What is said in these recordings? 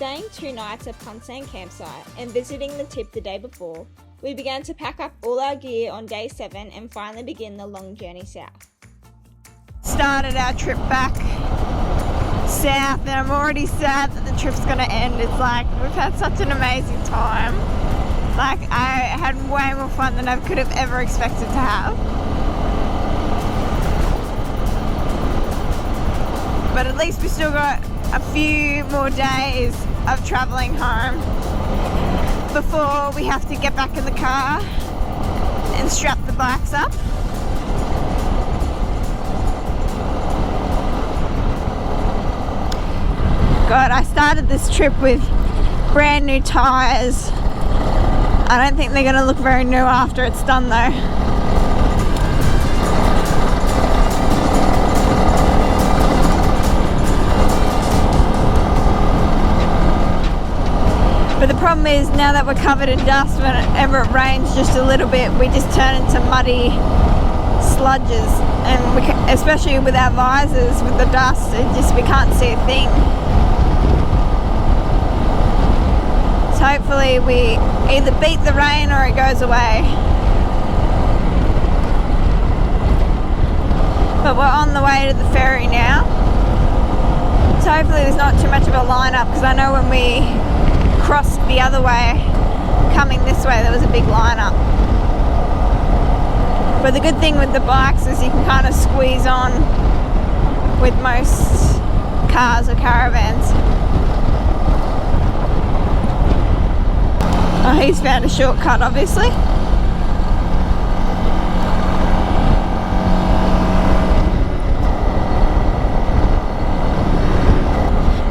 staying 2 nights at Punsand campsite and visiting the tip the day before, we began to pack up all our gear on day 7 and finally begin the long journey south. Started our trip back south and I'm already sad that the trip's going to end. It's like we've had such an amazing time. Like I had way more fun than I could have ever expected to have. But at least we still got a few more days of travelling home before we have to get back in the car and strap the bikes up. God, I started this trip with brand new tyres. I don't think they're going to look very new after it's done though. But the problem is now that we're covered in dust, whenever it rains just a little bit, we just turn into muddy sludges. And especially with our visors, with the dust, we can't see a thing. So hopefully we either beat the rain or it goes away. But we're on the way to the ferry now. So hopefully there's not too much of a lineup, because I know when we crossed the other way, coming this way, there was a big lineup. But the good thing with the bikes is you can kind of squeeze on with most cars or caravans. Oh, he's found a shortcut, obviously.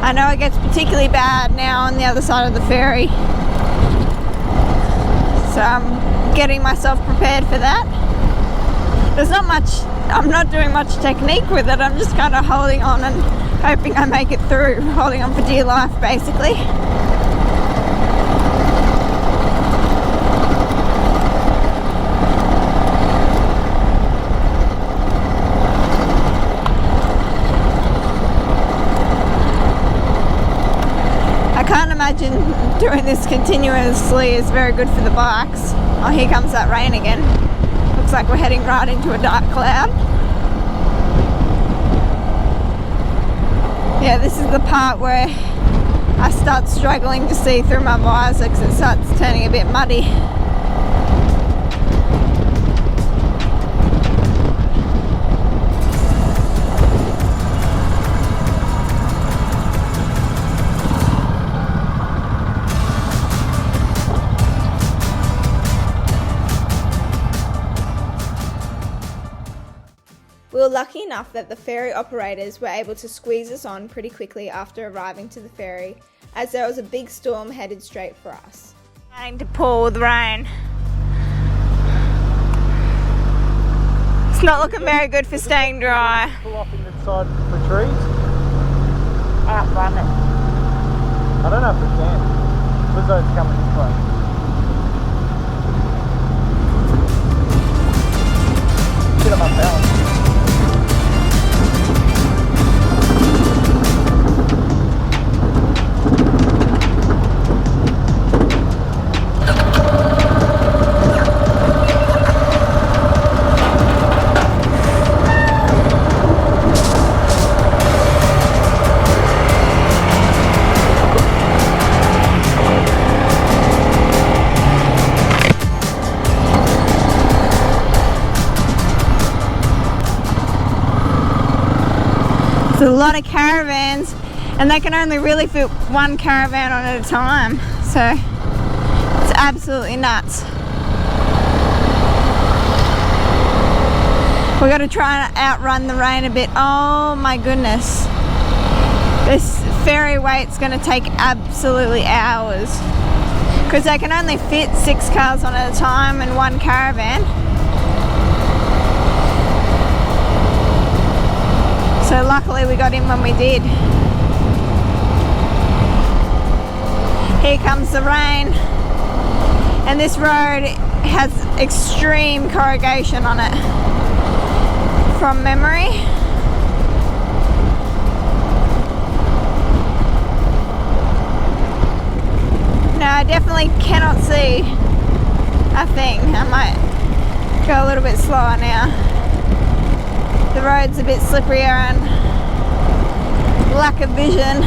I know it gets particularly bad now on the other side of the ferry, so I'm getting myself prepared for that. There's not much, I'm not doing much technique with it, I'm just kind of holding on and hoping I make it through, holding on for dear life basically. I can't imagine doing this continuously is very good for the bikes. Oh, here comes that rain again. Looks like we're heading right into a dark cloud. Yeah, this is the part where I start struggling to see through my visor because it starts turning a bit muddy. We were lucky enough that the ferry operators were able to squeeze us on pretty quickly after arriving to the ferry, as there was a big storm headed straight for us. Starting to pour with rain. It's not looking very good for staying dry. Pull off in the side for trees. Outrun it. I don't know if we can. Lizzo's coming this way. Get up my balance. There's a lot of caravans and they can only really fit one caravan on at a time, so it's absolutely nuts. We've got to try and outrun the rain a bit. Oh my goodness, this ferry wait's going to take absolutely hours because they can only fit 6 cars on at a time in one caravan. So luckily we got in when we did. Here comes the rain, and this road has extreme corrugation on it from memory. Yeah, I definitely cannot see a thing. I might go a little bit slower now. The road's a bit slipperier and lack of vision.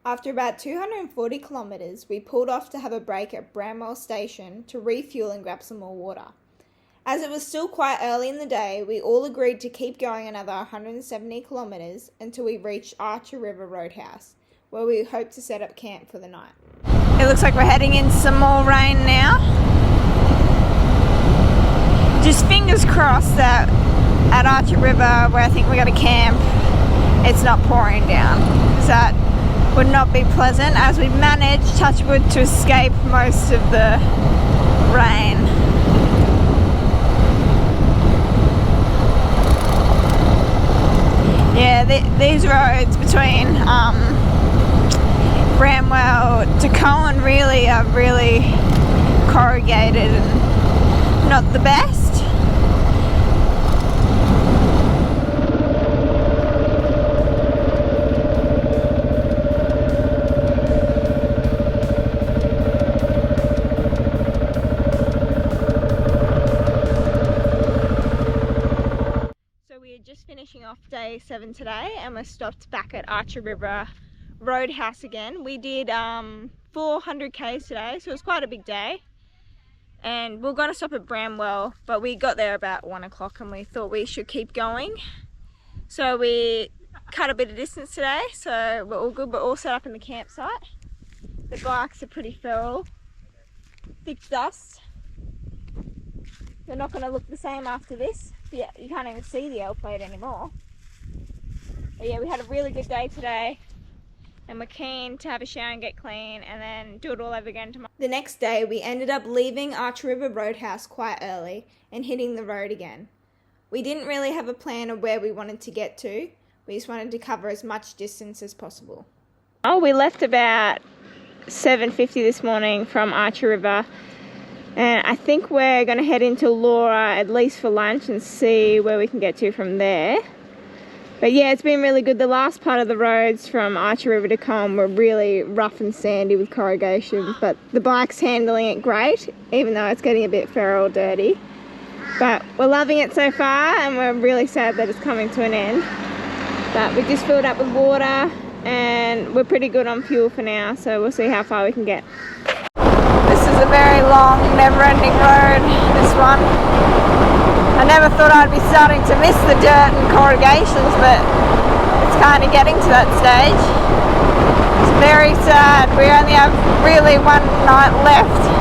After about 240 kilometres, we pulled off to have a break at Bramwell Station to refuel and grab some more water. As it was still quite early in the day, we all agreed to keep going another 170 kilometres until we reached Archer River Roadhouse, where we hope to set up camp for the night. It looks like we're heading in some more rain now. Just fingers crossed that at Archer River, where I think we're going to camp, it's not pouring down. Because that would not be pleasant, as we managed, touch wood, to escape most of the rain. Yeah, these roads between Bramwell to Cohen really are really corrugated and not the best. Finishing off day 7 today, and we're stopped back at Archer River Roadhouse again. We did 400 k's today, so it was quite a big day, and we're going to stop at Bramwell, but we got there about 1 o'clock and we thought we should keep going, so we cut a bit of distance today, so we're all good. We're all set up in the campsite. The bikes are pretty feral, thick dust. They're not going to look the same after this. Yeah, you can't even see the L plate anymore. But yeah, we had a really good day today, and we're keen to have a shower and get clean and then do it all over again tomorrow. The next day we ended up leaving Archer River Roadhouse quite early and hitting the road again. We didn't really have a plan of where we wanted to get to. We just wanted to cover as much distance as possible. Oh, we left about 7:50 this morning from Archer River. And I think we're going to head into Laura at least for lunch and see where we can get to from there. But yeah, it's been really good. The last part of the roads from Archer River to Cohen were really rough and sandy with corrugations, but the bike's handling it great, even though it's getting a bit feral dirty. But we're loving it so far, and we're really sad that it's coming to an end. But we just filled up with water, and we're pretty good on fuel for now, so we'll see how far we can get. This is a very long, never-ending road, this one. I never thought I'd be starting to miss the dirt and corrugations, but it's kind of getting to that stage. It's very sad. We only have really one night left.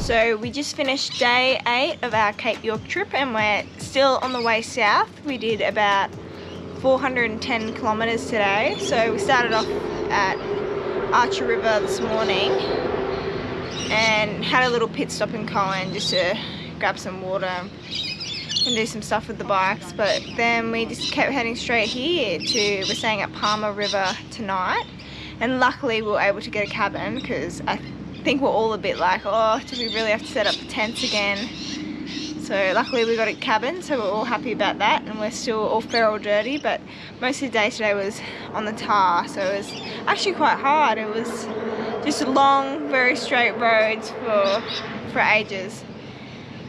So we just just finished day 8 of our Cape York trip and we're still on the way south. We did about 410 kilometres today. So we started off at Archer River this morning and had a little pit stop in Cairns just to grab some water and do some stuff with the bikes, but then we just kept heading straight here to, we're staying at Palmer River tonight, and luckily we were able to get a cabin because I think we're all a bit like, oh, do we really have to set up the tents again? So luckily we got a cabin, so we're all happy about that, and we're still all feral dirty, but most of the day today was on the tar, so it was actually quite hard. It was just long, very straight roads for ages.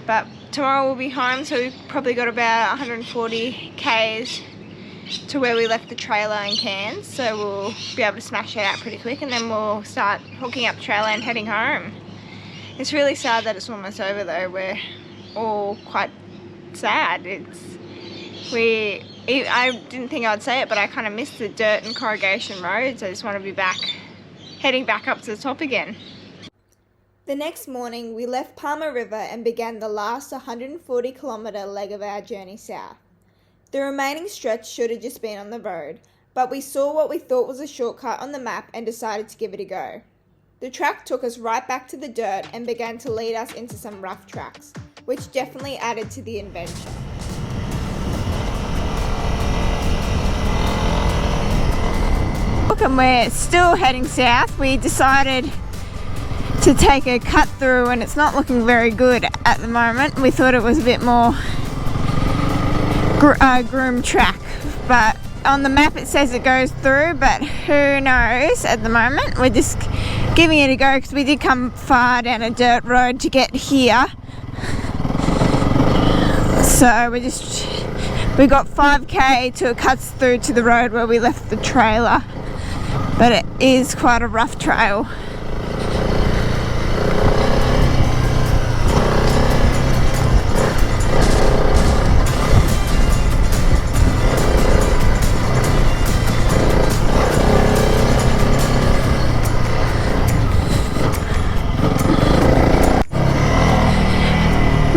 But tomorrow we'll be home, so we've probably got about 140 k's to where we left the trailer in Cairns, so we'll be able to smash it out pretty quick and then we'll start hooking up the trailer and heading home. It's really sad that it's almost over though. We're all quite sad. I didn't think I'd say it, but I kind of miss the dirt and corrugation roads. I just want to be heading back up to the top again. The next morning, we left Palmer River and began the last 140 kilometre leg of our journey south. The remaining stretch should have just been on the road, but we saw what we thought was a shortcut on the map and decided to give it a go. The track took us right back to the dirt and began to lead us into some rough tracks, which definitely added to the adventure. Look, and we're still heading south. We decided to take a cut through and it's not looking very good at the moment. We thought it was a bit more groomed track, but on the map it says it goes through, but who knows at the moment. We're just giving it a go because we did come far down a dirt road to get here, so we got 5k till it cuts through to the road where we left the trailer, but it is quite a rough trail.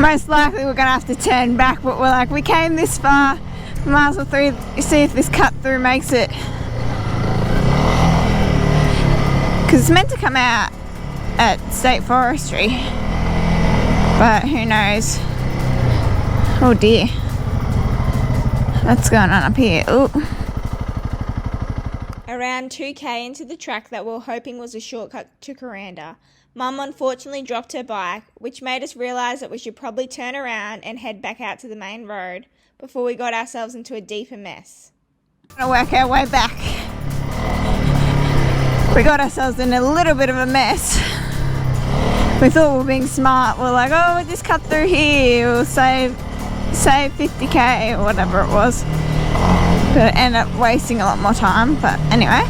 Most likely we're going to have to turn back, but we're like, we came this far, we might as well see if this cut through makes it. Because it's meant to come out at State Forestry, but who knows. Oh dear. What's going on up here? Ooh. Around 2k into the track that we were hoping was a shortcut to Coranda, Mum unfortunately dropped her bike, which made us realise that we should probably turn around and head back out to the main road before we got ourselves into a deeper mess. We're going to work our way back. We got ourselves in a little bit of a mess. We thought we were being smart. We're like, oh, we'll just cut through here, we'll save 50k or whatever it was. But it ended up wasting a lot more time, but anyway.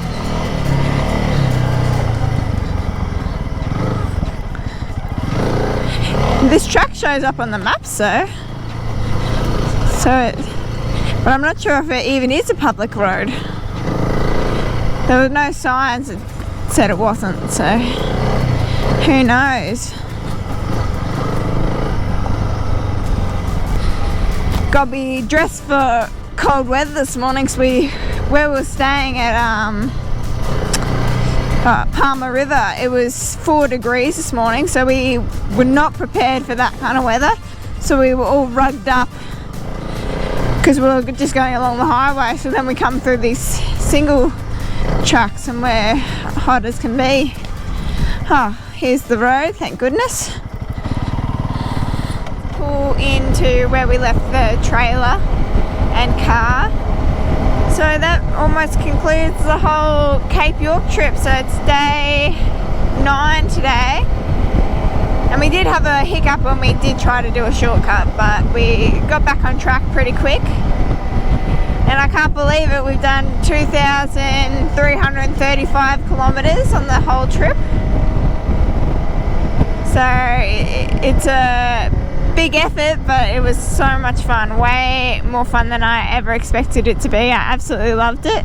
This track shows up on the map, but I'm not sure if it even is a public road. There were no signs that said it wasn't, so who knows. Got to be dressed for cold weather this morning, because where we were staying at Palmer River, it was 4 degrees this morning, so we were not prepared for that kind of weather, so we were all rugged up because we were just going along the highway. So then we come through these single tracks and we're hot as can be. Oh, here's the road, thank goodness. Pull into where we left the trailer and car. So that almost concludes the whole Cape York trip. So it's day 9 today. And we did have a hiccup when we did try to do a shortcut, but we got back on track pretty quick. And I can't believe it, we've done 2,335 kilometres on the whole trip. So it's a big effort, but it was so much fun, way more fun than I ever expected it to be. I absolutely loved it,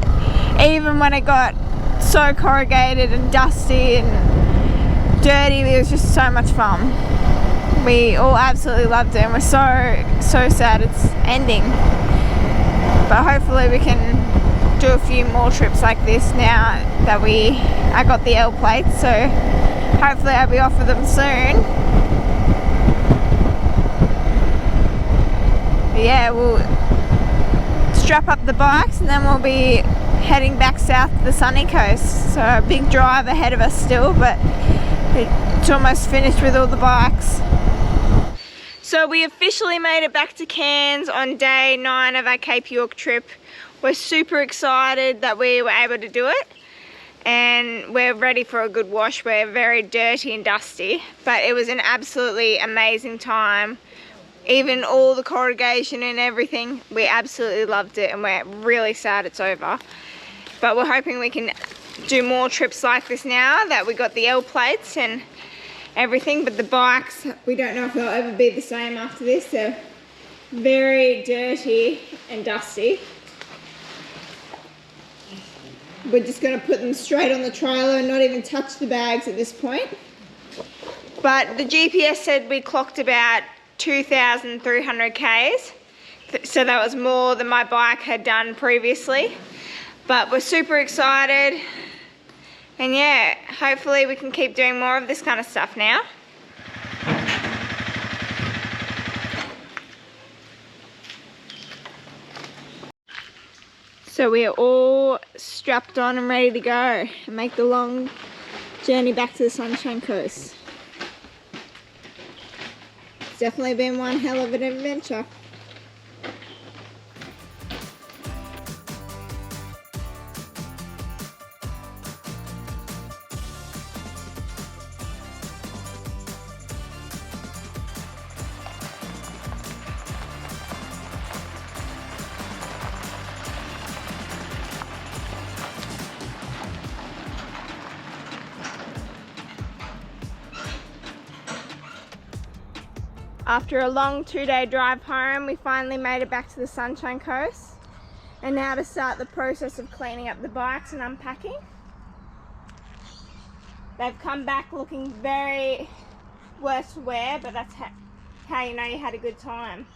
even when it got so corrugated and dusty and dirty. It was just so much fun. We all absolutely loved it, and we're so sad it's ending. But hopefully we can do a few more trips like this now that I got the L plates, so hopefully I'll be off of them soon. But yeah, we'll strap up the bikes and then we'll be heading back south to the sunny coast. So a big drive ahead of us still, but it's almost finished with all the bikes. So we officially made it back to Cairns on day 9 of our Cape York trip. We're super excited that we were able to do it, and we're ready for a good wash. We're very dirty and dusty, but it was an absolutely amazing time. Even all the corrugation and everything, we absolutely loved it, and we're really sad it's over. But we're hoping we can do more trips like this now that we got the L plates and everything. But the bikes, we don't know if they'll ever be the same after this. They're very dirty and dusty. We're just going to put them straight on the trailer and not even touch the bags at this point. But the GPS said we clocked about 2,300 Ks. So that was more than my bike had done previously. But we're super excited. And yeah, hopefully we can keep doing more of this kind of stuff now. So we are all strapped on and ready to go and make the long journey back to the Sunshine Coast. It's definitely been one hell of an adventure. After a long 2-day drive home, we finally made it back to the Sunshine Coast. And now to start the process of cleaning up the bikes and unpacking. They've come back looking very worse for wear, but that's how you know you had a good time.